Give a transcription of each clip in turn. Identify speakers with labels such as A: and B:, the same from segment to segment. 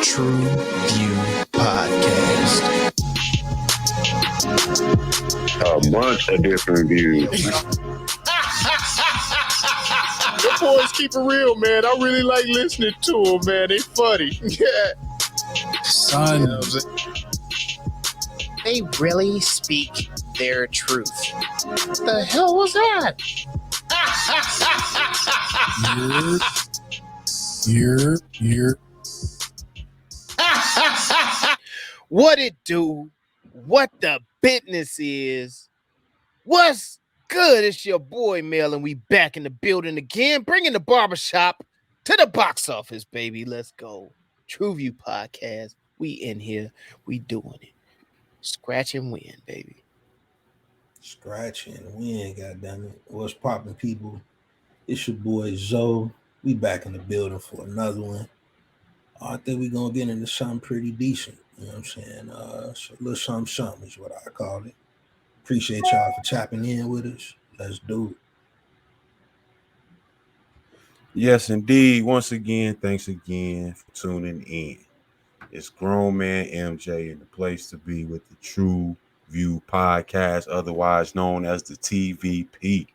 A: TruVue podcast.
B: A bunch of different views.
C: The boys keep it real, man. I really like listening to them, man. They funny. Yeah.
A: Son,
C: You know what I'm saying? They really speak their truth. What the hell was that?
A: you're.
C: What it do? What the business is? What's good? It's your boy Mel, and we back in the building again, bringing the barbershop to the box office, baby. Let's go. TruVue podcast. We in here. We doing it. Scratch and win, baby.
D: Scratch and win, goddammit. What's poppin', people? It's your boy Zoe. We back in the building for another one. I think we're gonna get into something pretty decent. You know what I'm saying? So a little something is what I call it. Appreciate y'all for tapping in with us. Let's do it.
E: Yes, indeed. Once again, thanks again for tuning in. It's Grown Man MJ and the place to be with the TruVue podcast, otherwise known as the TVP.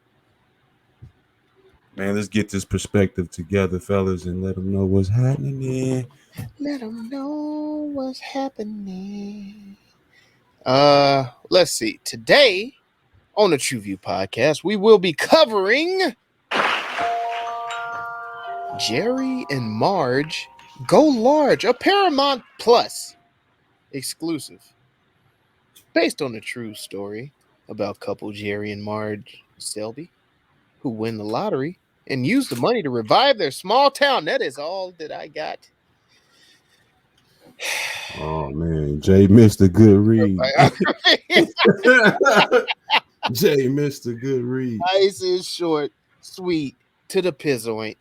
E: Man, let's get this perspective together, fellas, and let them know what's happening.
C: Let them know what's happening. Let's see. Today on the TruVue podcast, we will be covering Jerry and Marge Go Large, a Paramountplus exclusive, based on a true story about couple Jerry and Marge Selbee, who win the lottery and use the money to revive their small town. That is all that I got.
E: Oh, man. Jay missed a good read. Jay missed a good read.
C: Nice and short, sweet, to the pizzoint.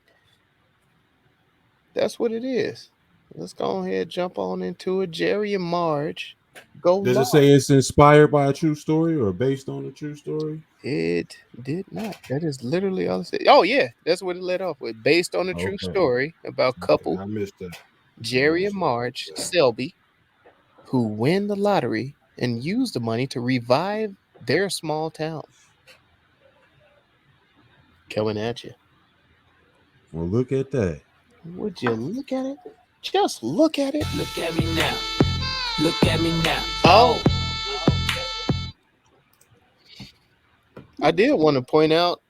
C: That's what it is. Let's go ahead and jump on into it. Jerry and Marge Go
E: Does
C: Large.
E: it say it's inspired by a true story or based on a true story?
C: It did not. That is literally all it said. Oh, yeah. That's what it led off with. Based on a true story about couple
E: I missed that.
C: Jerry and Marge Selbee, who win the lottery and use the money to revive their small town. Coming at you.
E: Well, look at that.
C: Would you look at it? Just look at it.
F: Look at me now. Look at me now.
C: Oh. I did want to point out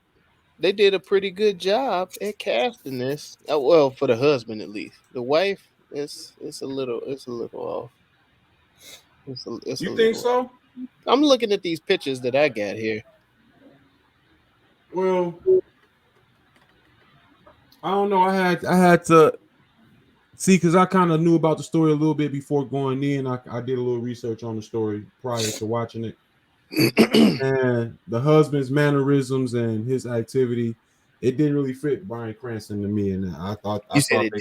C: they did a pretty good job at casting this. Well, for the husband at least. The wife, it's a little off.
E: You think so?
C: I'm looking at these pictures that I got here.
E: Well, I don't know. I had to see because I kind of knew about the story a little bit before going in. I did a little research on the story prior to watching it. And the husband's mannerisms and his activity, it didn't really fit Bryan Cranston to me. And I thought they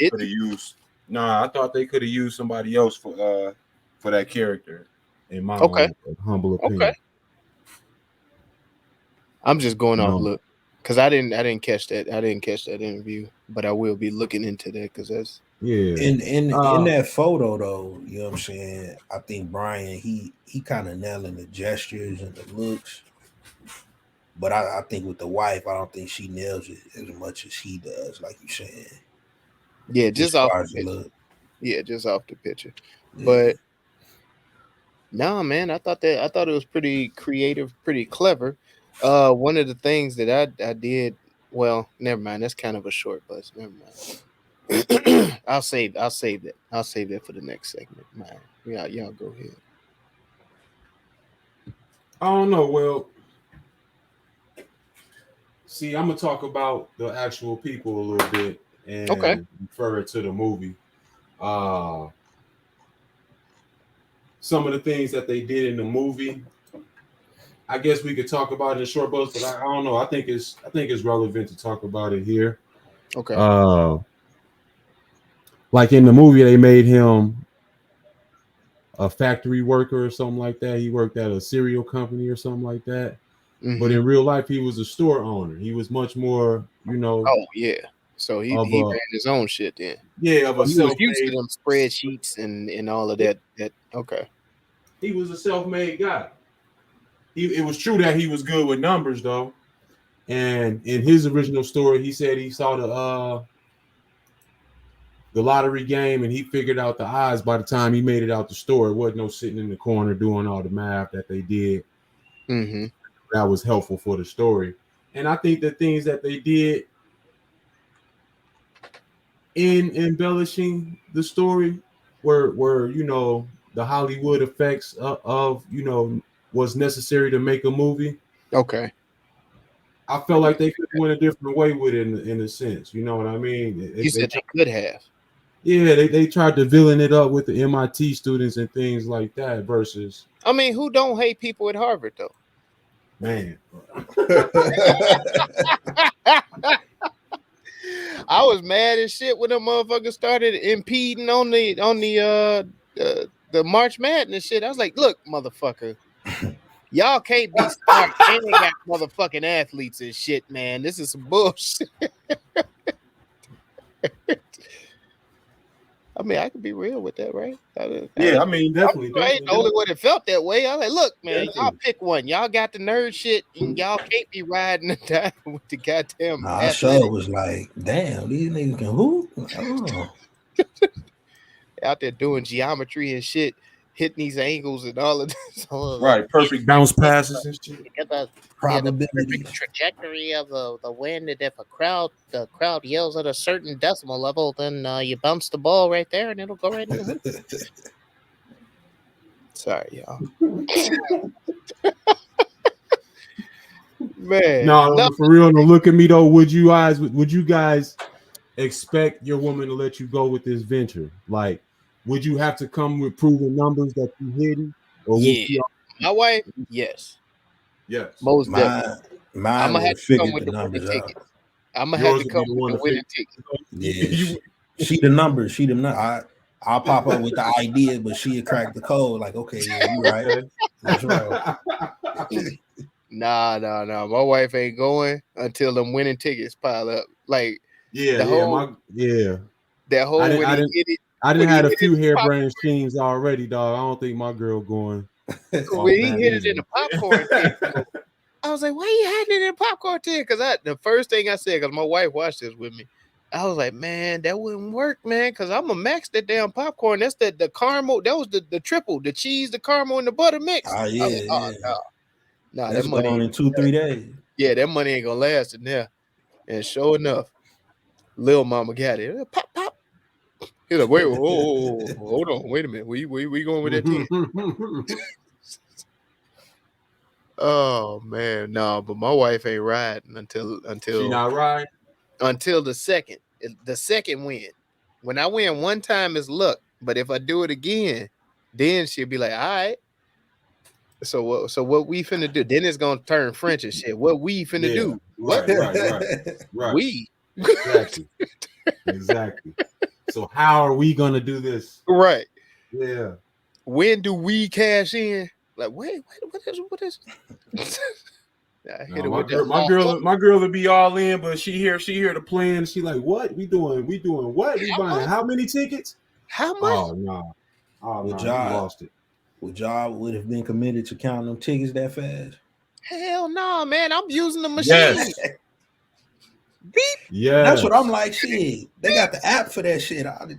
E: could have used. I thought they could have used somebody else for that character. In my own humble opinion.
C: Okay. I'm just going off look because I didn't catch that. I didn't catch that interview, but I will be looking into that because that's
D: In that photo though, you know what I'm saying? I think Brian he kind of nailing the gestures and the looks. But I think with the wife, I don't think she nails it as much as he does, like you saying.
C: Yeah, just off the look. Yeah, just off the picture. Yeah. But no, man, I thought it was pretty creative, pretty clever. One of the things that I did, well, never mind. That's kind of a short bus. Never mind. I'll save that. I'll save that for the next segment. Man, y'all go ahead.
E: I don't know. Well, see, I'm gonna talk about the actual people a little bit and refer it to the movie. Some of the things that they did in the movie, I guess we could talk about it in short bus, but I don't know. I think it's relevant to talk about it here.
C: Okay.
E: Like in the movie, they made him a factory worker or something like that. He worked at a cereal company or something like that. Mm-hmm. But in real life, he was a store owner. He was much more,
C: Oh yeah. So he ran his own shit then.
E: Yeah, of a
C: He was used to
E: self-made.
C: them spreadsheets and all of that. Okay.
E: He was a self-made guy. It was true that he was good with numbers, though. And in his original story, he said he saw the lottery game and he figured out the odds by the time he made it out the store. It wasn't no sitting in the corner doing all the math that they did.
C: Mm-hmm.
E: That was helpful for the story. And I think the things that they did in embellishing the story were the Hollywood effects of was necessary to make a movie.
C: Okay.
E: I felt like they could have went a different way with it in a sense. You know what I mean?
C: You said they could have.
E: Yeah, they tried to villain it up with the MIT students and things like that versus.
C: I mean, who don't hate people at Harvard though?
E: Man.
C: I was mad as shit when the motherfuckers started impeding on the March Madness shit. I was like, look, motherfucker, y'all can't be smart and got motherfucking athletes and shit, man. This is some bullshit. I mean, I could be real with that, right?
E: Yeah, I mean, definitely.
C: I ain't the only one that felt that way. I was like, look, man,
E: Definitely.
C: y'all pick one. Y'all got the nerd shit, and y'all can't be riding and dying with the goddamn.
D: Our show was like, damn, these niggas can hoop. Oh.
C: Out there doing geometry and shit, hitting these angles and all of this.
E: Right, perfect bounce passes and shit.
C: The perfect trajectory of the wind, and if the crowd yells at a certain decimal level, then you bounce the ball right there, and it'll go right in the hoop. Sorry, y'all. Man,
E: no, for real. No, look at me though. Would you guys expect your woman to let you go with this venture? Like, would you have to come with proven numbers that you hidden? Or
C: yeah, my wife, yes.
E: Yes.
C: Most definitely.
D: Mine
C: I'm gonna have
D: would
C: to come
D: figure
C: with
D: the
C: the
D: numbers
C: winning
D: out.
C: ticket. I'm gonna have to come with the winning ticket.
D: Yeah, she the numbers. She the numbers. I'll pop up with the idea, but she'll crack the code. Like, okay, yeah, you right. That's right.
C: Nah. My wife ain't going until them winning tickets pile up. Like,
E: that whole
C: when he hit it.
E: I done had a few harebrained schemes already, dog. I don't think my girl going.
C: When he hit it in the popcorn tin, I was like, why you hiding it in the popcorn tin? Because the first thing I said, because my wife watched this with me, I was like, man, that wouldn't work, man, because I'm going to max that damn popcorn. That's the caramel. That was the triple, the cheese, the caramel, and the butter mix.
D: Oh, yeah.
C: Like, no,
D: that's
C: that money
D: gone in 2-3 days.
C: Yeah, that money ain't going to last in there. And sure enough, Lil Mama got it. Pop, pop. He's like, wait, hold on, wait a minute. We going with that 10? Oh man, no, but my wife ain't riding until
E: she not riding
C: until the second win. When I win one time is luck, but if I do it again, then she'll be like, all right. So what we finna do? Then it's gonna turn French and shit. What we finna do?
E: Right.
C: We
E: exactly. So how are we gonna do this?
C: Right.
E: Yeah.
C: When do we cash in? Like, wait, what is?
E: My girl would be all in, but she hear the plan. She like, what? We doing what? We buying how many tickets?
C: How much?
E: Oh no. You lost it.
D: Would y'all have been committed to counting them tickets that fast?
C: Hell no, man. I'm using the machine.
E: Yes.
C: Beep.
E: Yeah.
D: That's what I'm like. Shit. They got the app for that shit.
C: Beep.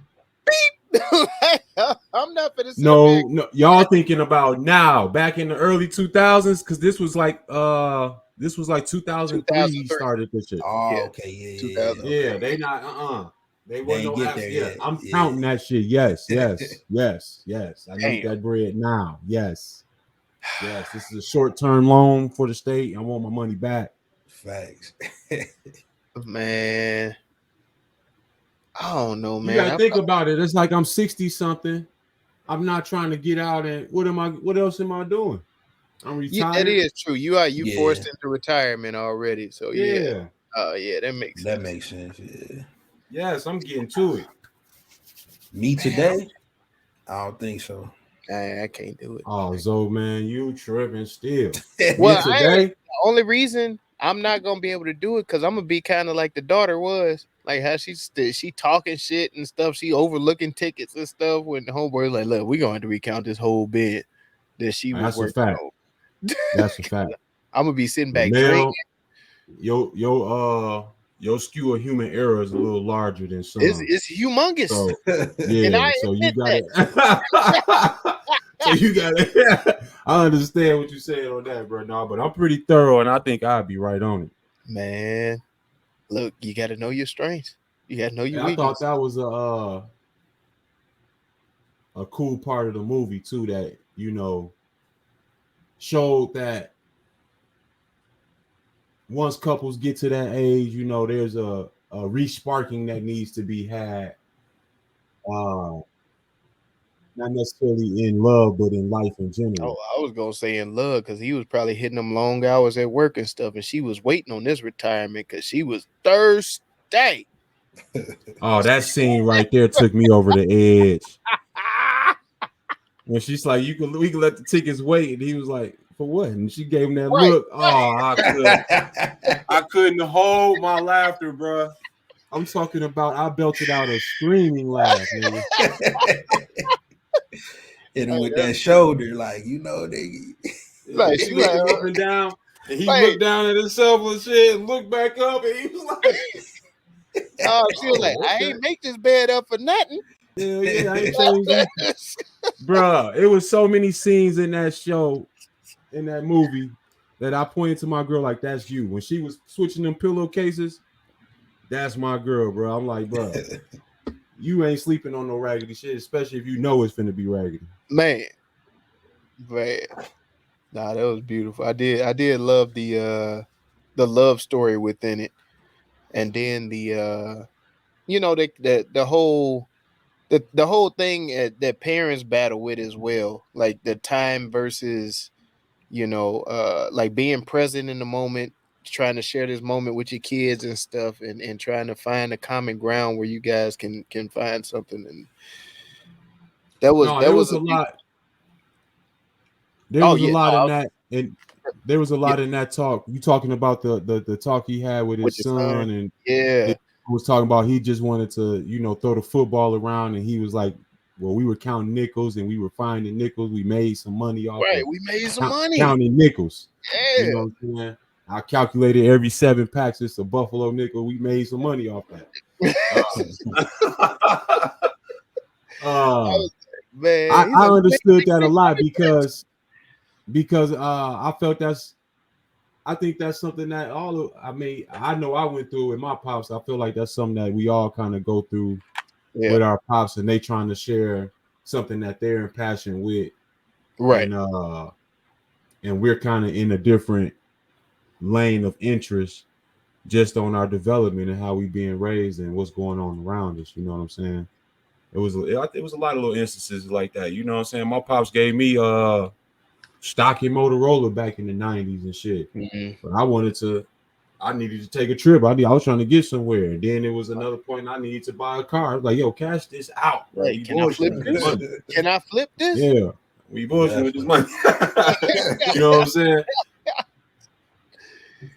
C: I'm not for the
E: No, y'all thinking about now, back in the early 2000s, because this was like 2003 he started this shit.
D: Oh,
C: yeah.
D: Okay,
E: yeah. They not they wasn't no
D: get there
E: yet.
D: yet.
E: I'm counting that shit. Yes. I need that bread now. Yes. This is a short-term loan for the state. I want my money back.
D: Facts.
C: Man. I don't know, man.
E: You gotta think about it. It's like I'm 60 something. I'm not trying to get out and what else am I doing? I'm retired.
C: Yeah, that is true. You forced into retirement already. So yeah. Oh yeah, that makes
D: sense. Yeah.
E: Yes, I'm getting to it.
D: Me today? I don't think so.
C: I can't do it.
E: Oh, Zoe, man, you tripping still.
C: Well, the only reason I'm not gonna be able to do it because I'm gonna be kind of like the daughter was, like how she talking shit and stuff. She overlooking tickets and stuff. When the homeboy was like, "Look, we gonna have to recount this whole bid that she was
E: That's a
C: working
E: fact.
C: on."
E: That's a fact.
C: I'm gonna be sitting
E: But
C: back
E: Mel,
C: drinking.
E: your skew of human error is a little larger than some.
C: It's humongous.
E: So
C: And
E: yeah,
C: I
E: so you
C: admit
E: got it. So you got it. I understand what you're saying on that, bro. No, but I'm pretty thorough, and I think I'd be right on it.
C: Man, look, you got to know your strengths. You got to know your
E: And I thought
C: weaknesses.
E: that was a cool part of the movie too, that showed that once couples get to that age, there's a re-sparking that needs to be had. Not necessarily in love, but in life in general.
C: Oh, I was gonna say in love because he was probably hitting them long hours at work and stuff, and she was waiting on this retirement because she was thirsty.
E: Oh, that scene right there took me over the edge. When she's like, we can let the tickets wait, and he was like, for what? And she gave him that look. Oh, I couldn't hold my laughter, bro. I'm talking about I belted out a screaming laugh, nigga.
D: Hit him with that shoulder, like
C: she
E: He looked him up and down, and he looked down at himself and shit, and looked back up, and he was like,
C: she was like, I ain't make this bed up for nothing.
E: Yeah, I ain't changed it. Bruh, it was so many scenes in that show, in that movie, that I pointed to my girl like, that's you. When she was switching them pillowcases, that's my girl, bro. I'm like, bro, you ain't sleeping on no raggedy shit, especially if you know it's finna be raggedy.
C: Man. Nah, that was beautiful. I did love the love story within it. And then the whole thing that parents battle with as well, like the time versus like being present in the moment, trying to share this moment with your kids and stuff, and trying to find a common ground where you guys can find something. And there was
E: a lot. There was a lot in that, and there was a lot in that talk. You talking about the talk he had with his son, and
C: yeah,
E: was talking about he just wanted to throw the football around, and he was like, well, we were counting nickels and we were finding nickels. We made some money off.
C: Right, we made some money
E: counting nickels.
C: Yeah,
E: you know what I'm saying. I calculated every 7 packs. It's a Buffalo nickel. We made some money off that.
C: Man,
E: I understood that a lot because I felt I think that's something that I know I went through with my pops. I feel like that's something that we all kind of go through with our pops, and they trying to share something that they're impassioned with.
C: Right.
E: And we're kind of in a different lane of interest just on our development and how we being raised and what's going on around us. You know what I'm saying? It was a lot of little instances like that. You know what I'm saying? My pops gave me stocky Motorola back in the 90s and shit.
C: Mm-hmm.
E: But I needed to take a trip. I was trying to get somewhere. And then there was another point I needed to buy a car. I was like, yo, cash this out.
C: Right. Can I flip this? Can I flip this?
E: Yeah. We bullshit with this money. You know what I'm saying?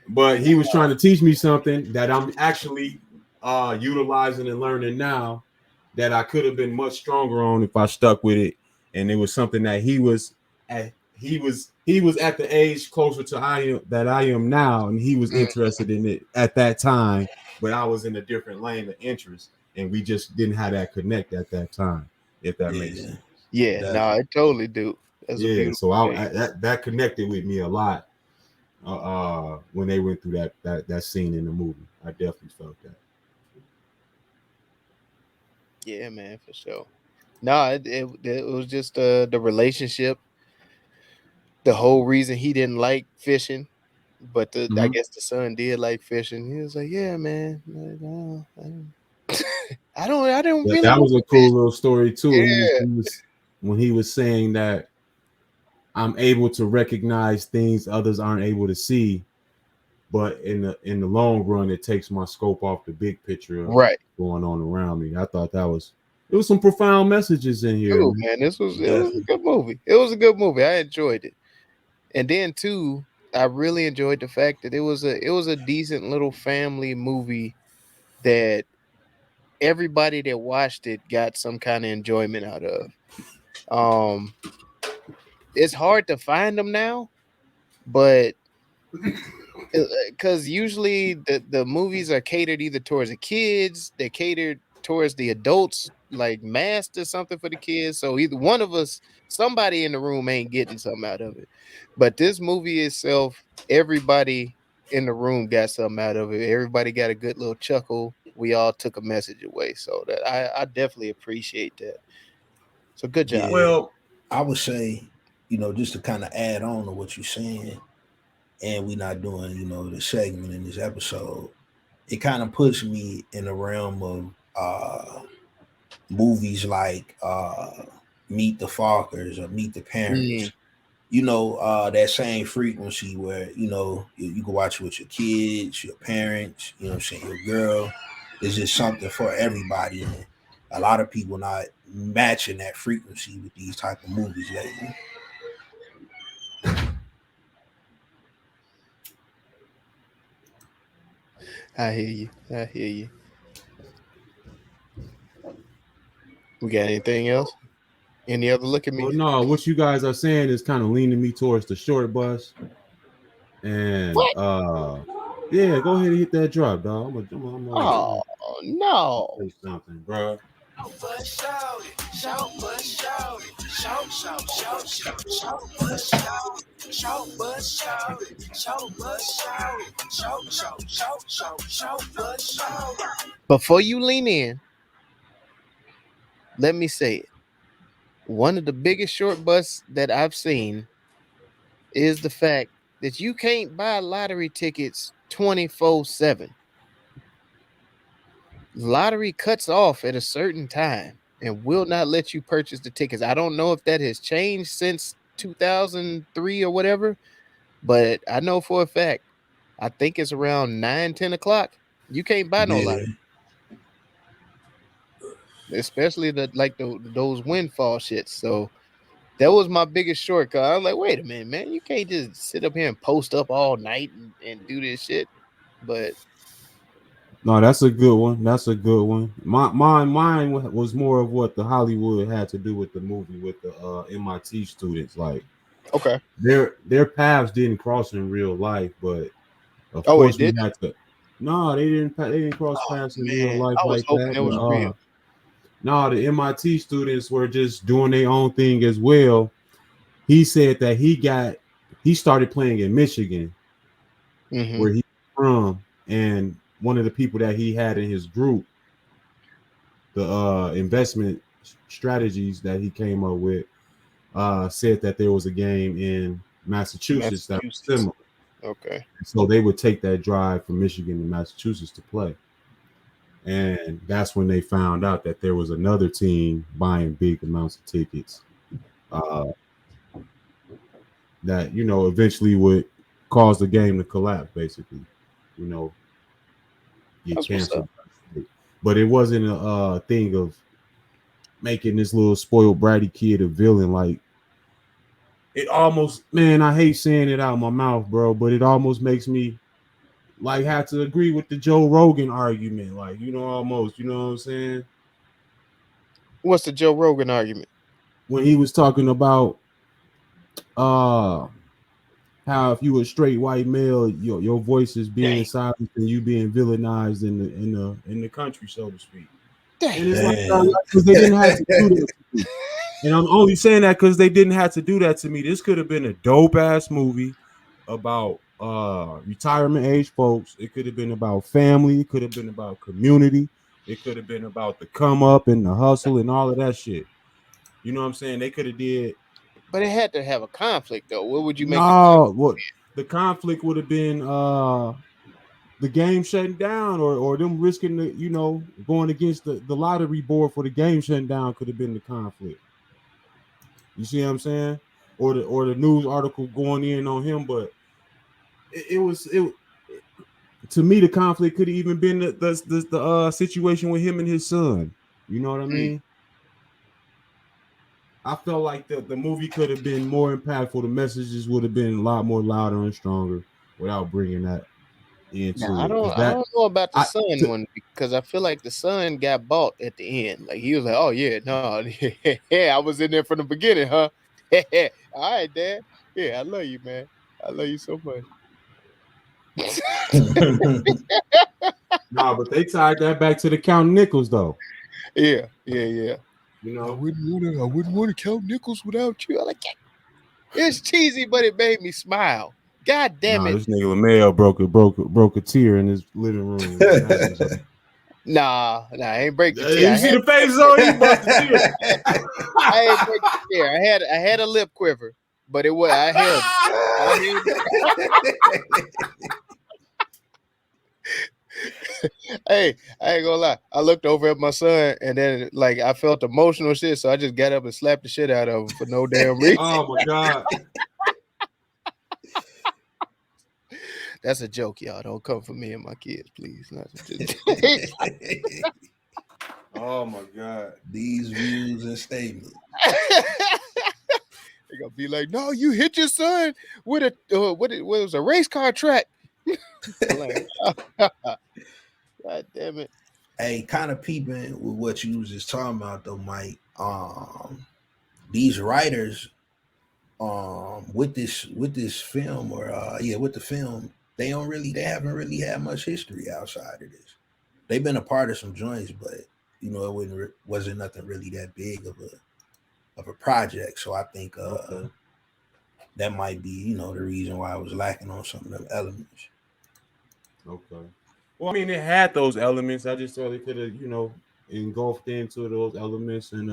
E: But he was trying to teach me something that I'm actually utilizing and learning now that I could have been much stronger on if I stuck with it. And it was something that he was at the age closer to I am now, and he was interested in it at that time, but I was in a different lane of interest, and we just didn't have that connect at that time, if that makes sense.
C: Yeah, no, I totally do. That's
E: so that connected with me a lot when they went through that scene in the movie. I definitely felt that.
C: Yeah, man, for sure. No, it was just the relationship. The whole reason he didn't like fishing, but I guess the son did like fishing. He was like, "Yeah, man, I don't really."
E: That was a cool little story too.
C: Yeah.
E: When he was saying that I'm able to recognize things others aren't able to see, but in the long run, it takes my scope off the big picture of going on around me. I thought there was some profound messages in here.
C: Ooh, man, it was a good movie. It was a good movie. I enjoyed it. And then too, I really enjoyed the fact that it was a decent little family movie that everybody that watched it got some kind of enjoyment out of. It's hard to find them now, but because usually the movies are catered either towards the kids, they're catered towards the adults, like masked or something for the kids. So either one of us, somebody in the room ain't getting something out of it. But this movie itself, everybody in the room got something out of it. Everybody got a good little chuckle. We all took a message away. So that I definitely appreciate that. So good job.
D: Yeah.
E: Well,
D: I would say, just to kind of add on to what you're saying, and we're not doing, the segment in this episode, it kind of puts me in the realm of movies like Meet the Fockers or Meet the Parents. That same frequency where, you can watch it with your kids, your parents, your girl. It's just something for everybody. And a lot of people not matching that frequency with these type of movies lately.
C: I hear you. We got anything else? Any other look at me?
E: well, no, what you guys are saying is kind of leaning me towards the short bus. And yeah, go ahead and hit that drop, dog. I'm
C: Oh no!
E: say something, bro.
C: Before you lean in, let me say it. One of the biggest short busts that I've seen is the fact that you can't buy lottery tickets 24/7. Lottery cuts off at a certain time and will not let you purchase the tickets. I don't know if that has changed since 2003 or whatever, but I know for a fact, I think it's around 9-10 o'clock. You can't buy no lottery. Especially those WinFall shits. So that was my biggest shortcut. I was like, wait a minute, man, you can't just sit up here and post up all night and do this shit. But
E: no, that's a good one. That's a good one. Mine was more of what the Hollywood had to do with the movie with the MIT students. Like,
C: okay,
E: their paths didn't cross in real life, but of course we had to. No, they didn't cross paths in real life
C: I was
E: like
C: hoping
E: that.
C: it was real.
E: No, the MIT students were just doing their own thing as well. He said that he started playing in Michigan, where he's from, and one of the people that he had in his group, the investment strategies that he came up with, said that there was a game in Massachusetts that was similar.
C: Okay.
E: So they would take that drive from Michigan to Massachusetts to play. And that's when they found out that there was another team buying big amounts of tickets that, eventually would cause the game to collapse, basically. Get canceled. But it wasn't a thing of making this little spoiled bratty kid a villain. Like, it almost, man, I hate saying it out of my mouth, bro, but it almost makes me like have to agree with the Joe Rogan argument. Like, almost, you know what I'm saying?
C: What's the Joe Rogan argument?
E: When he was talking about how if you a straight white male, your voice is being silenced and you being villainized in the country, so to speak. And it's like, because they didn't have to do that to me. And I'm only saying that because they didn't have to do that to me. This could have been a dope ass movie about retirement age folks. It could have been about family. It could have been about community. It could have been about the come up and the hustle and all of that shit. You know what I'm saying? They could have did.
C: But it had to have a conflict, though. What would you make?
E: The conflict would have been the game shutting down or them risking the, going against the lottery board for the game shutting down could have been the conflict. You see what I'm saying? Or the news article going in on him, but it was to me the conflict could have even been the situation with him and his son. You know what I mean? I felt like the movie could have been more impactful. The messages would have been a lot more louder and stronger without bringing that
C: Now,
E: into
C: I
E: it.
C: don't,
E: Because
C: I don't know about the
E: I,
C: son one because I feel like the son got bought at the end. Like he was like, "Oh yeah, no, yeah, I was in there from the beginning, huh? All right, Dad. Yeah, I love you, man. I love you so much."
E: nah, but they tied that back to the Count Nichols though.
C: Yeah.
E: You
C: I
E: know,
C: wouldn't want to count nickels without you. I like it. It's cheesy, but it made me smile. God damn it.
E: this nigga LaMayo broke a tear in his living room.
C: Nah, I ain't break the
E: You
C: tear.
E: see the face on he bust the tear.
C: I ain't break the tear. I had a lip quiver, but it was I held it. Hey, I ain't gonna lie. I looked over at my son and then like I felt emotional shit, so I just got up and slapped the shit out of him for no damn reason.
E: Oh my god.
C: That's a joke, y'all. Don't come for me and my kids, please.
E: Oh my god.
D: These views and statements.
C: They're gonna be like, no, you hit your son with a what was a race car track. Like, God damn it.
D: Hey, kind of peeping with what you was just talking about though, Mike. These writers, with this film with the film, they haven't really had much history outside of this. They've been a part of some joints, but you know, it wasn't nothing really that big of a project. So I think that might be, you know, the reason why I was lacking on some of them elements.
E: Okay. Well, I mean, it had those elements. I just thought it could have, you know, engulfed into those elements and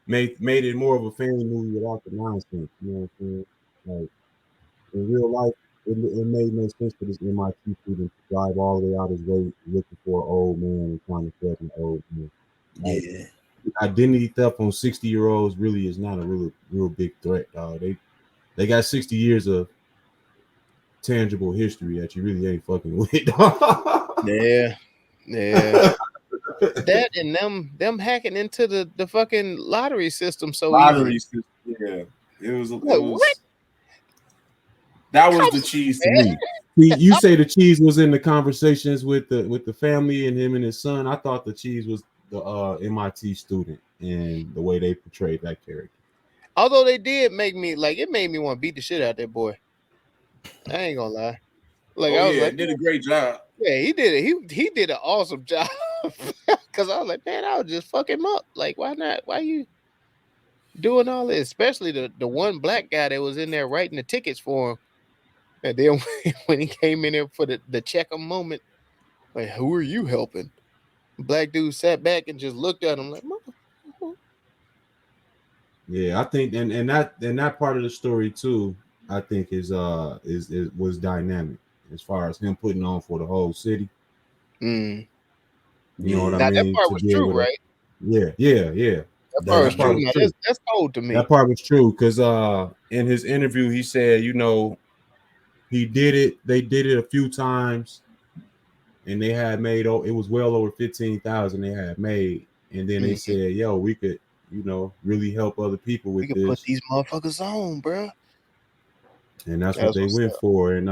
E: made it more of a family movie without the nonsense. You know what I'm saying? Like in real life, it made no sense for this MIT student to drive all the way out his way looking for an old man and trying to threaten an old man. Like,
D: Yeah.
E: Identity theft on 60-year-olds really is not a real big threat, dog. They got 60 years of tangible history that you really ain't fucking with.
C: Yeah. That and them hacking into the fucking lottery system so easily.
E: System, yeah. It was
C: What?
E: That was the cheese to me. You say the cheese was in the conversations with the family and him and his son. I thought the cheese was the MIT student and the way they portrayed that character.
C: Although they did make me want to beat the shit out of that boy. I ain't gonna lie. Like I was like,
E: did a great job.
C: Yeah, he did it. He did an awesome job. Cause I was like, man, I would just fuck him up. Like, why not? Why you doing all this? Especially the one black guy that was in there writing the tickets for him. And then when he came in there for the check him moment, like, who are you helping? Black dude sat back and just looked at him like,
E: yeah, I think and that part of the story too, I think was dynamic as far as him putting on for the whole city.
C: You
E: know what I
C: now,
E: mean?
C: that part was true, right?
E: Yeah.
C: That part was true. Now, that's cold to me.
E: That part was true because in his interview he said, you know, he did it. They did it a few times, and they had made it was well over 15,000 they had made, and then they said, "Yo, we could, you know, really help other people with this.
C: Put these motherfuckers on, bro."
E: And that's what they went for. And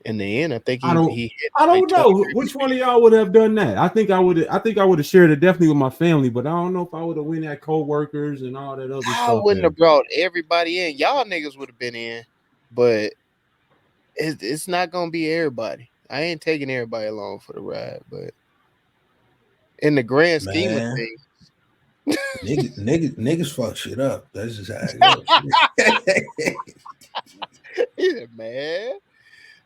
C: in the end, I think
E: I don't know which one of y'all would have done that. I think I would have shared it definitely with my family, but I don't know if I would have went at co-workers and all that other stuff.
C: I wouldn't have brought everybody in. Y'all niggas would have been in, but it's not gonna be everybody. I ain't taking everybody along for the ride, but in the grand scheme of things,
D: niggas fuck shit up. That's just how it goes.
C: Yeah, man.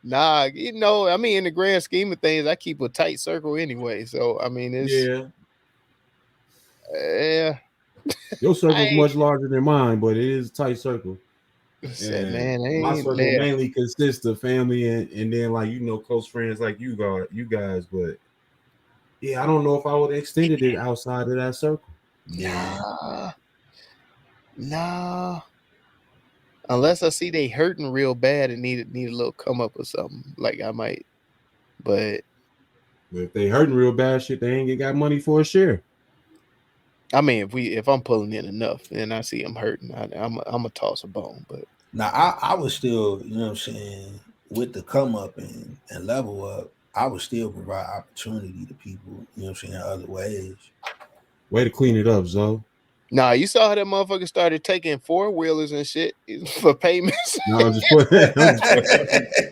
C: Nah, you know, I mean, in the grand scheme of things, I keep a tight circle anyway. So I mean, it's yeah.
E: Your circle's much larger than mine, but it is a tight circle.
C: Said, man,
E: my circle mainly consists of family and then, like, you know, close friends like you guys. But yeah, I don't know if I would have extended it outside of that circle.
C: Nah. Unless I see they hurting real bad and need a little come up or something, like I might. But
E: if they hurting real bad, shit, they ain't got money for a share.
C: I mean, if I'm pulling in enough and I see him hurting, I'm gonna toss a bone. But
D: now I was still, you know what I'm saying, with the come up and level up, I would still provide opportunity to people, you know what I'm saying, other ways.
E: Way to clean it up, Zoe.
C: nah, you saw how that motherfucker started taking 4-wheelers and shit for payments.
E: No, I'm just putting.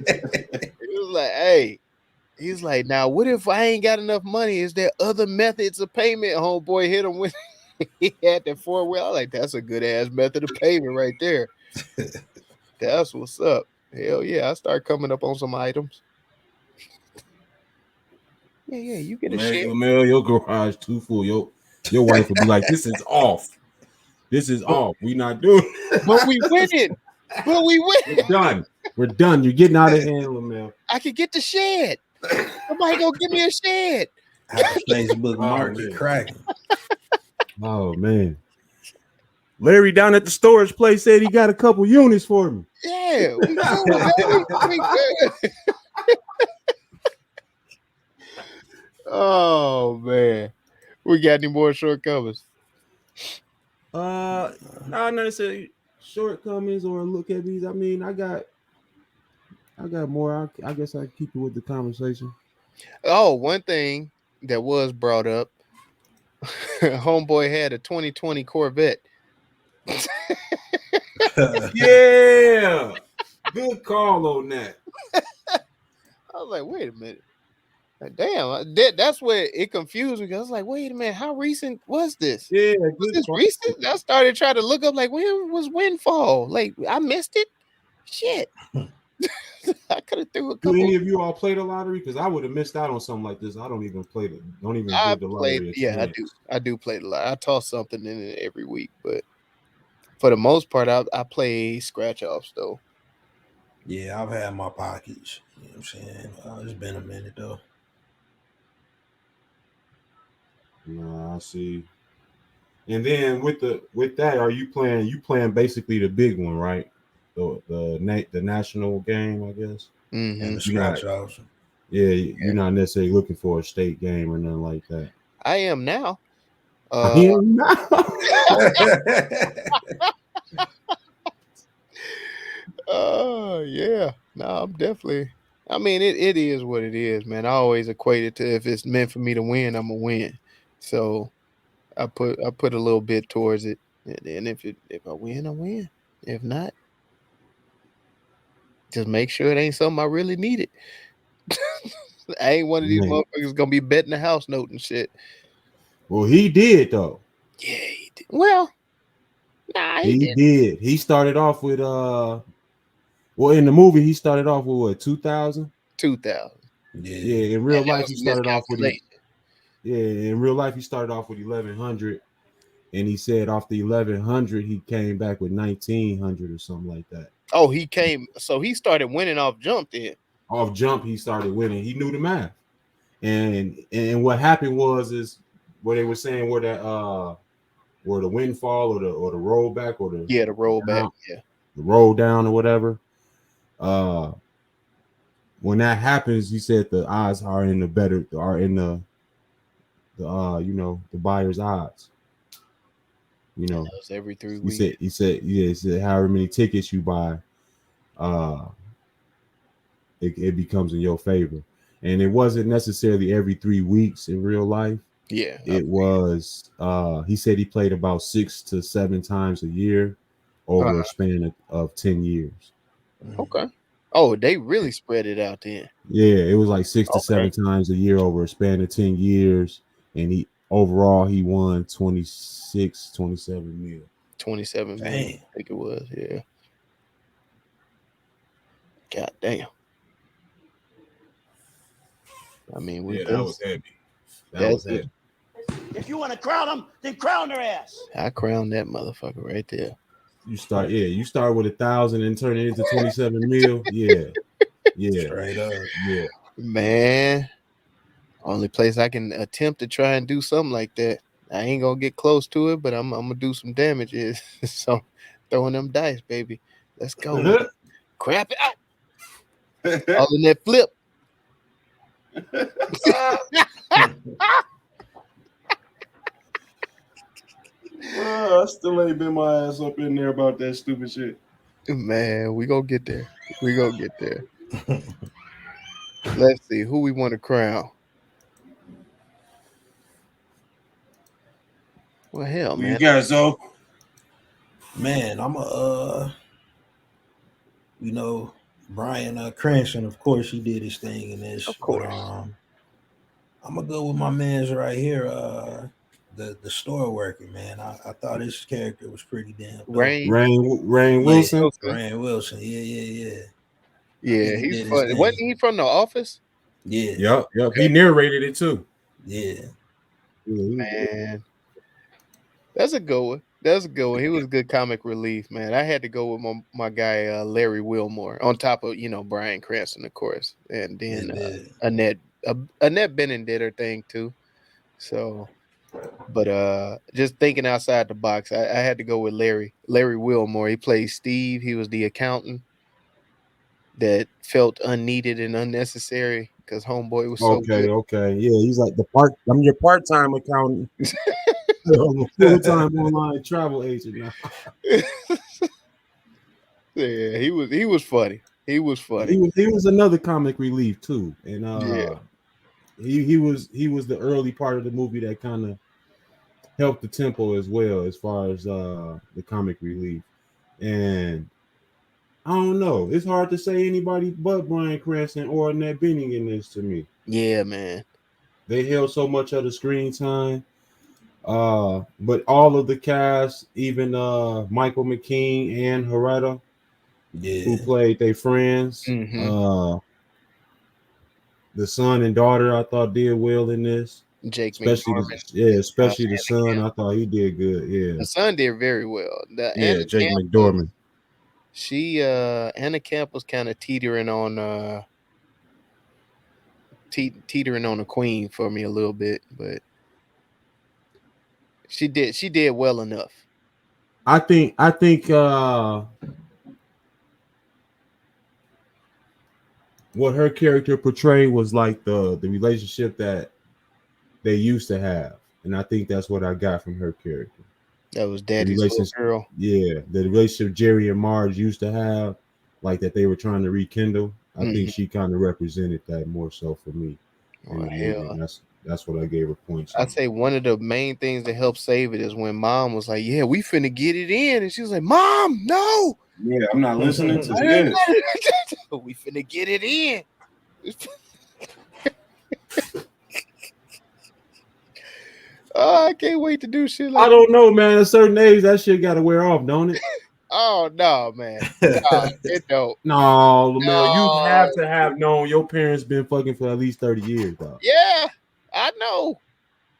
C: It was like, hey, he's like, now what if I ain't got enough money? Is there other methods of payment? Homeboy hit him with. He had that 4-wheel. Like, that's a good ass method of payment right there. That's what's up. Hell yeah, I start coming up on some items. Yeah, you get a share.
E: Man, your garage too full. Your wife will be like, "This is off. This is off. We not doing it."
C: But we winning. But we win.
E: We're done. We're done. You're getting out of hand, man.
C: I could get the shed. Somebody go give me a shed.
D: Have a Facebook market cracking.
E: Oh man. Larry down at the storage place said he got a couple units for me.
C: Yeah, we good, baby. We good. Oh man. We got any more shortcomings?
E: Not necessarily shortcomings or look at these. I mean, I got more. I guess I keep it with the conversation.
C: Oh, one thing that was brought up. Homeboy had a 2020 Corvette.
E: Yeah. Good call on that.
C: I was like, wait a minute. Damn, that's where it confused me. I was like, wait a minute, how recent was this?
E: Yeah,
C: Was this recent? I started trying to look up, like, when was WinFall? Like, I missed it. Shit. I could have threw a couple.
E: Do any of you all play the lottery? Because I would have missed out on something like this. I don't even play the. Don't even do the lottery.
C: Yeah, I do play the lottery. I toss something in it every week, but for the most part, I play scratch offs though.
D: Yeah, I've had my pockets. You know what I'm saying? It's been a minute though.
E: No, I see. And then with that, are you playing? You playing basically the big one, right? The national game, I guess.
C: Mm-hmm.
D: And the scratch offs.
E: Yeah, you're not necessarily looking for a state game or nothing like that.
C: I am now.
E: Yeah. No,
C: I'm definitely. I mean, it is what it is, man. I always equate it to, if it's meant for me to win, I'm gonna win. So I put a little bit towards it, and if I win, I win. If not, just make sure it ain't something I really needed. I ain't one of these motherfuckers gonna be betting the house note and shit.
E: Well, he did though.
C: Yeah, he did. Well, nah,
E: he did. He started off with well, in the movie he started off with what, 2,000?
C: 2,000.
E: Yeah. In real life he started off with in real life he started off with 1,100, and he said off the 1,100 he came back with 1,900 or something like that.
C: Oh, so he started winning off jump then.
E: Off jump, he started winning. He knew the math, and what happened is where they were saying where the WinFall or the rollback or the
C: rollback,
E: the roll down or whatever. When that happens, he said the odds are in the buyer's odds. You know,
C: every 3 weeks.
E: He said however many tickets you buy, it becomes in your favor. And it wasn't necessarily every 3 weeks in real life.
C: Yeah.
E: It was he said he played about 6 to 7 times a year over a span of 10 years.
C: Okay. Oh, they really spread it out then.
E: Yeah, it was like 6 to 7 times a year over a span of 10 years. And he won 27 mil.
C: 27 mil, I think it was, yeah. God damn. I mean,
E: that was heavy. That was heavy.
G: If you want to crown them, then crown their ass.
C: I crowned that motherfucker right there.
E: You start with 1,000 and turn it into 27 mil. Yeah.
D: Straight up.
E: Yeah.
C: Man, only place I can attempt to try and do something like that. I ain't gonna get close to it, but I'm gonna do some damage. So throwing them dice, baby. Let's go. Crap it out. All in that flip.
E: I still ain't been my ass up in there about that stupid shit.
C: Man, we gonna get there. We gonna get there. Let's see who we want to crown. Well, hell,
E: Who
C: man.
E: you got, Zo?
D: Man, I'm Brian Cranston, of course, he did his thing in this.
C: Of course.
D: But, I'm gonna go with my man's right here, the store worker, man. I thought his character was pretty damn dope.
E: Rainn Wilson.
D: Rainn Wilson, yeah.
C: Yeah, he's funny. Wasn't he from The Office?
D: Yeah.
E: Yep. He narrated it too.
D: Yeah.
C: Man, that's a good one. He was a good comic relief, man. I had to go with my guy Larry Wilmore on top of Bryan Cranston, of course, and then Annette Bening did her thing too. So, but just thinking outside the box, I had to go with Larry Wilmore. He played Steve. He was the accountant that felt unneeded and unnecessary because homeboy was so good.
E: Okay. Yeah, he's like I'm your part-time accountant. I'm a full-time online travel agent now.
C: Yeah, he was funny. He was funny.
E: He was another comic relief too, and he was the early part of the movie that kind of helped the tempo as well as far as the comic relief. And I don't know, it's hard to say anybody but Bryan Cranston or Annette Bening in this to me.
C: Yeah, man.
E: They held so much of the screen time. But all of the cast, even Michael McKean and Herrera, who played their friends, the son and daughter, I thought did well in this. Especially the son, I thought he did good. Yeah,
C: the son did very well.
E: Jake McDormand.
C: Anna Camp was kind of teetering on a queen for me a little bit, but she did well enough.
E: I think what her character portrayed was like the relationship that they used to have, and I think that's what I got from her character.
C: That was Daddy's little girl.
E: Yeah, the relationship Jerry and Marge used to have, like that they were trying to rekindle. I think she kind of represented that more so for me.
C: Oh, hell.
E: That's what I gave her points.
C: I'd say one of the main things that helped save it is when Mom was like, "Yeah, we finna get it in," and she was like, "Mom, no."
E: Yeah, I'm not listening to this.
C: We finna get it in. Oh, I can't wait to do shit like that.
E: I don't know, man. At a certain age, that shit got to wear off, don't it?
C: Oh, no, man. No, it don't.
E: No, man. You have to have known your parents been fucking for at least 30 years, dog.
C: Yeah, I know.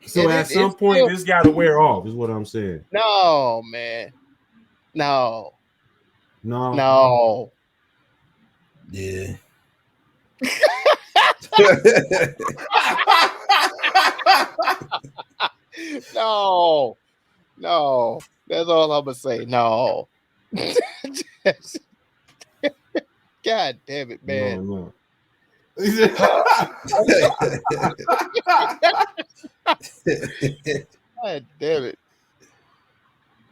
E: So at some point, this got to wear off, is what I'm saying.
C: No, man. No.
D: Yeah.
C: No. That's all I'm gonna say. No. God damn it, man.
E: No.
C: God damn it.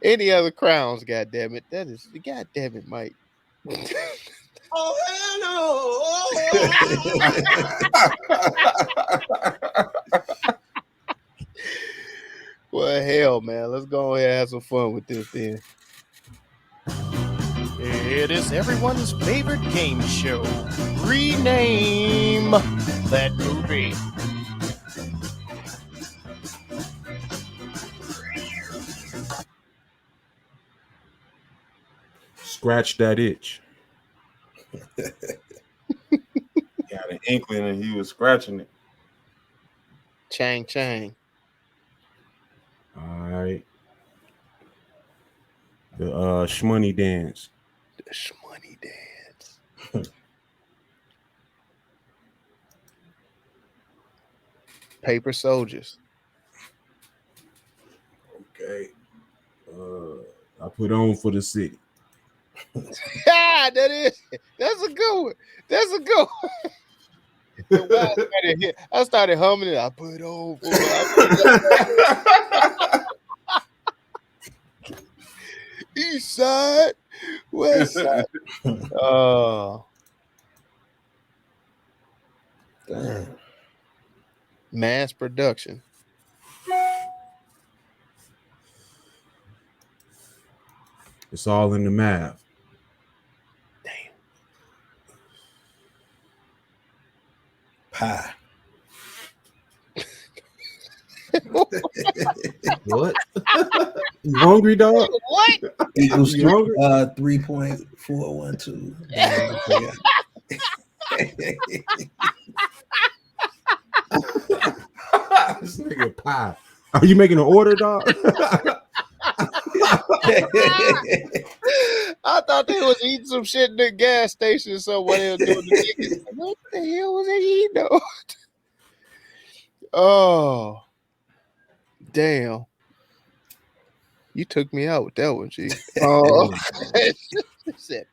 C: Any other crowns, god damn it. That is god damn it, Mike.
G: Oh, hello.
C: Well, hell, man. Let's go ahead and have some fun with this then.
H: It is everyone's favorite game show. Rename that movie.
E: Scratch that itch. Got an inkling and he was scratching it.
C: Chang.
E: All right. The Shmoney dance.
C: The Shmoney dance. Paper soldiers.
E: Okay. I put on for the city.
C: That's a good one. That's a good one. I started humming it. I put on for East Side, West Side.
D: Damn.
C: Mass production.
E: It's all in the math.
D: Pie.
E: What? You hungry, dog?
C: What?
D: Equals
E: You hungry?
D: 3.412. Damn, I forgot.
E: This nigga pie. Are you making an order, dog?
C: I thought they was eating some shit in the gas station somewhere. They was doing the tickets. What the hell was they eating though? Oh, damn. You took me out with that one, G. Oh, said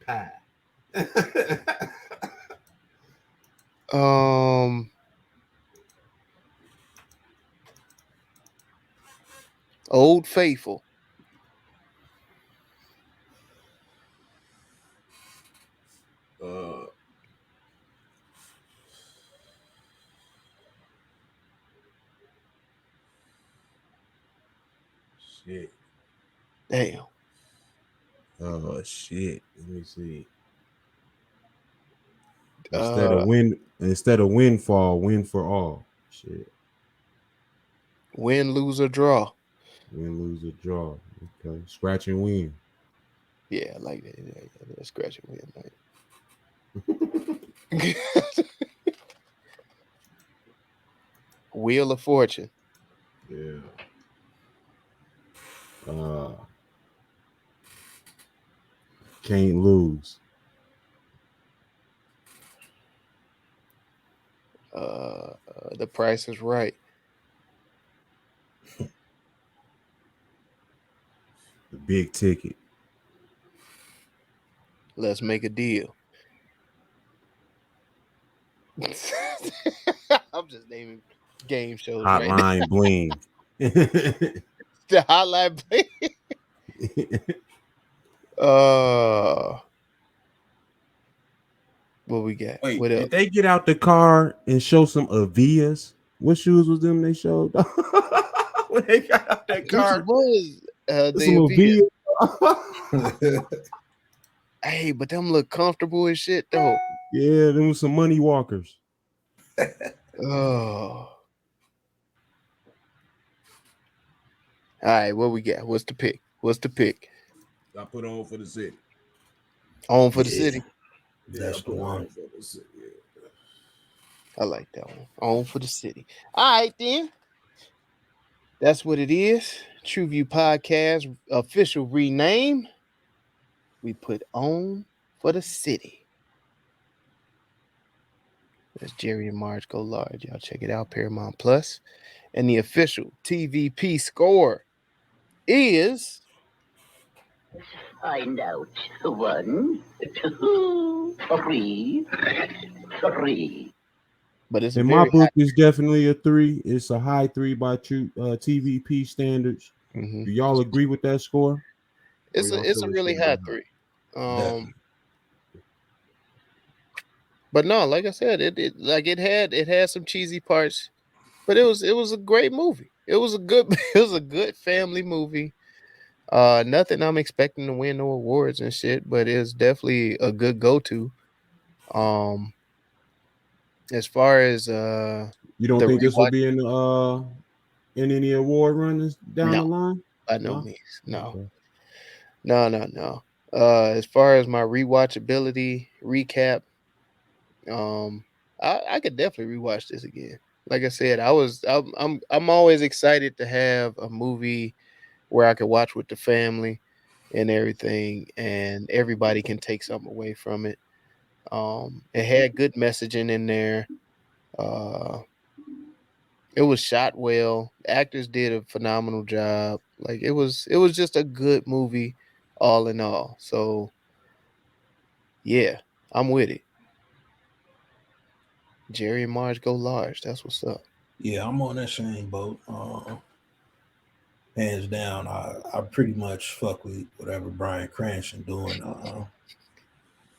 C: pie. Old Faithful.
E: Shit.
C: Damn.
E: Oh shit. Let me see.
C: Uh,
E: Instead of WinFall, win for all. Shit.
C: Win, lose, or draw.
E: Win, lose, or draw. Okay. Scratch and win.
C: Yeah, I like that. Yeah, scratch and win, man. Wheel of Fortune.
E: Yeah. Can't lose.
C: The Price is Right.
E: The Big Ticket.
C: Let's Make a Deal. I'm just naming game shows.
E: Hotline
C: right
E: Bling.
C: The Hotline Bling. What we got?
E: Wait,
C: What else?
E: did they get out the car and show some Avias? What shoes was them they showed? When they got out that car,
C: was
E: some
C: the
E: Avias.
C: Hey, but them look comfortable as shit though.
E: Yeah, them was some money walkers.
C: Oh. All right, what we got? What's the pick?
E: I put on for the city.
C: On for the City.
D: That's the one.
C: I like that one. On for the City. All right, then. That's what it is. TruVue Podcast official rename. We put On for the City. That's Jerry and Marge Go Large. Y'all check it out, Paramountplus. And the official TVP score is...
I: Find out. 1, 2, 3, 3.
C: But it's
E: in my book, it's definitely a 3. It's a high 3 by TVP standards.
C: Mm-hmm.
E: Do y'all agree with that score?
C: It's a really high 3. But no, like I said, it had some cheesy parts, but it was a great movie. It was a good family movie. Nothing I'm expecting to win no awards and shit, but it's definitely a good go-to. As far as
E: you don't think this will be in any award runners down the line?
C: By no means. No. Okay. No. As far as my rewatchability recap, I could definitely rewatch this again. Like I said, I'm always excited to have a movie where I could watch with the family and everything, and everybody can take something away from it. It had good messaging in there. It was shot well. The actors did a phenomenal job. Like it was just a good movie, all in all. So yeah, I'm with it. Jerry and Marge Go Large. That's what's up.
D: Yeah, I'm on that same boat. hands down. I pretty much fuck with whatever Bryan Cranston doing.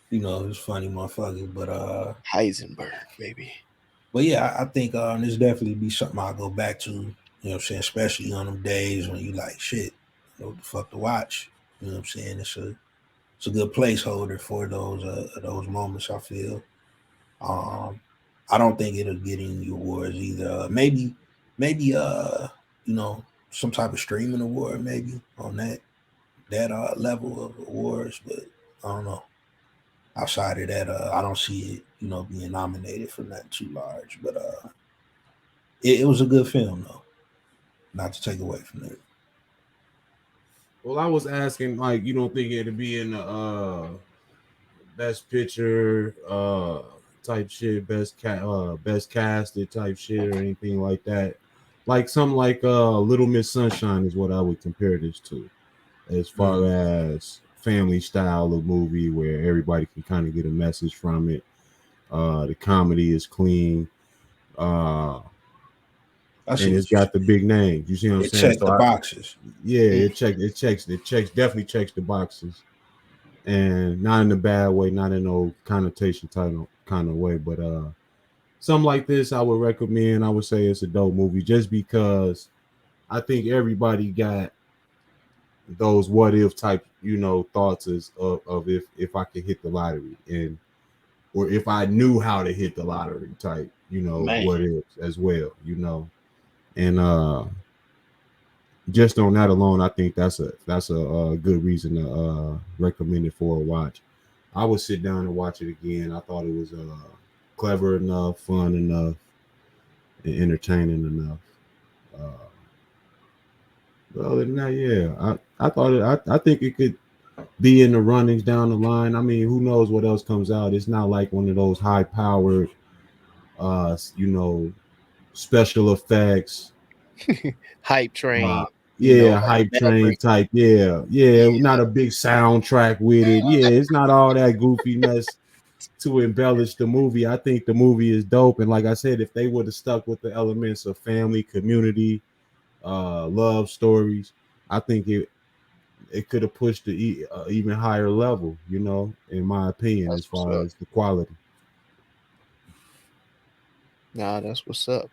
D: He's funny motherfucker, but
C: Heisenberg, baby.
D: But yeah, I think this definitely be something I'll go back to. You know what I'm saying? Especially on them days when you like shit, what the fuck to watch. You know what I'm saying? It's a good placeholder for those moments. I feel. I don't think it'll get any awards either. Maybe some type of streaming award maybe on that level of awards, but I don't know. Outside of that, I don't see it, being nominated for nothing too large. But it was a good film though. Not to take away from it.
E: Well, I was asking, like, you don't think it'd be in the best picture type shit, best casted type shit, or anything like that? Like something like Little Miss Sunshine is what I would compare this to, as far as family style of movie where everybody can kind of get a message from it. The comedy is clean. And it's got the big names. You see what I'm saying?
D: Check the boxes.
E: Yeah, it definitely checks the boxes. And not in a bad way, not in no connotation kind of way, but something like this I would recommend. I would say it's a dope movie just because I think everybody got those what if type, thoughts of if I could hit the lottery or if I knew how to hit the lottery type, what ifs as well, and just on that alone, I think that's a good reason to recommend it for a watch. I would sit down and watch it again. I thought it was clever enough, fun enough, and entertaining enough. But other than that, yeah, I think it could be in the runnings down the line. I mean, who knows what else comes out? It's not like one of those high-powered, special effects,
C: hype train.
E: Hype train type. Yeah, not a big soundtrack with it. Yeah, it's not all that goofiness to embellish the movie. I think the movie is dope, and like I said, if they would have stuck with the elements of family, community, love stories, I think it could have pushed the even higher level, in my opinion, as far as the quality.
C: Nah, that's what's up.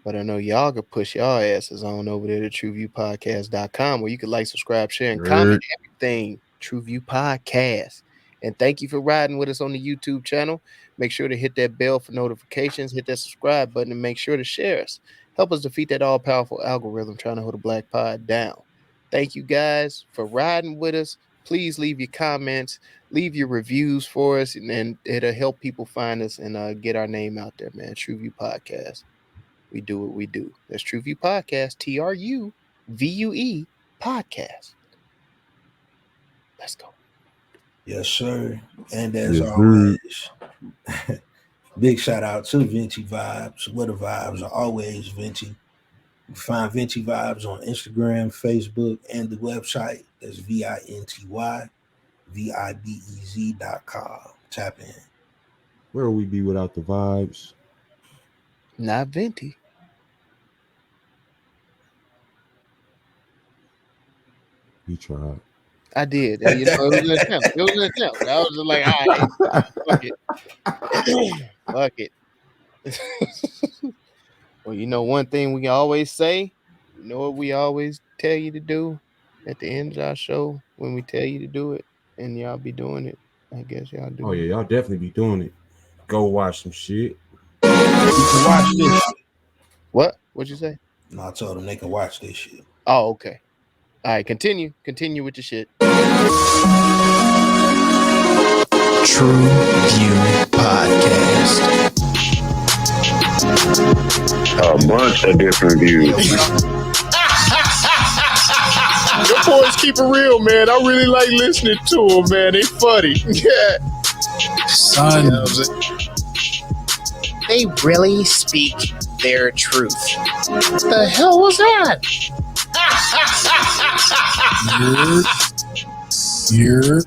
C: But I know y'all can push y'all asses on over there to TruVuePodcast.com where you can like, subscribe, share, and comment everything. TruVue Podcast. And thank you for riding with us on the YouTube channel. Make sure to hit that bell for notifications, hit that subscribe button, and make sure to share us. Help us defeat that all-powerful algorithm trying to hold the Black Pod down. Thank you guys for riding with us. Please leave your comments, leave your reviews for us, and it'll help people find us and get our name out there, man. TruVue Podcast. We do what we do. That's TruVue Podcast, TruVue Podcast. Let's go.
D: Yes, sir. And as always, big shout out to Venti Vibes. Where the vibes are always Venti. You can find Venti Vibes on Instagram, Facebook, and the website. That's VintyVibez.com. Tap in.
E: Where would we be without the vibes?
C: Not Venti.
E: He tried.
C: I did. It was an attempt. I was just like, all right, fuck it. Well, one thing we always say, what we always tell you to do at the end of our show when we tell you to do it, and y'all be doing it. I guess y'all do.
E: Oh, yeah, y'all definitely be doing it. Go watch some shit.
D: You can watch this shit.
C: What? What'd you say?
D: No, I told them they can watch this shit.
C: Oh, okay. All right, continue with your shit.
A: TruVue Podcast.
B: A bunch of different views.
H: Your boys keep it real, man. I really like listening to them, man. They funny. Yeah.
A: Son.
H: They really speak their truth. What the hell was that?
A: You're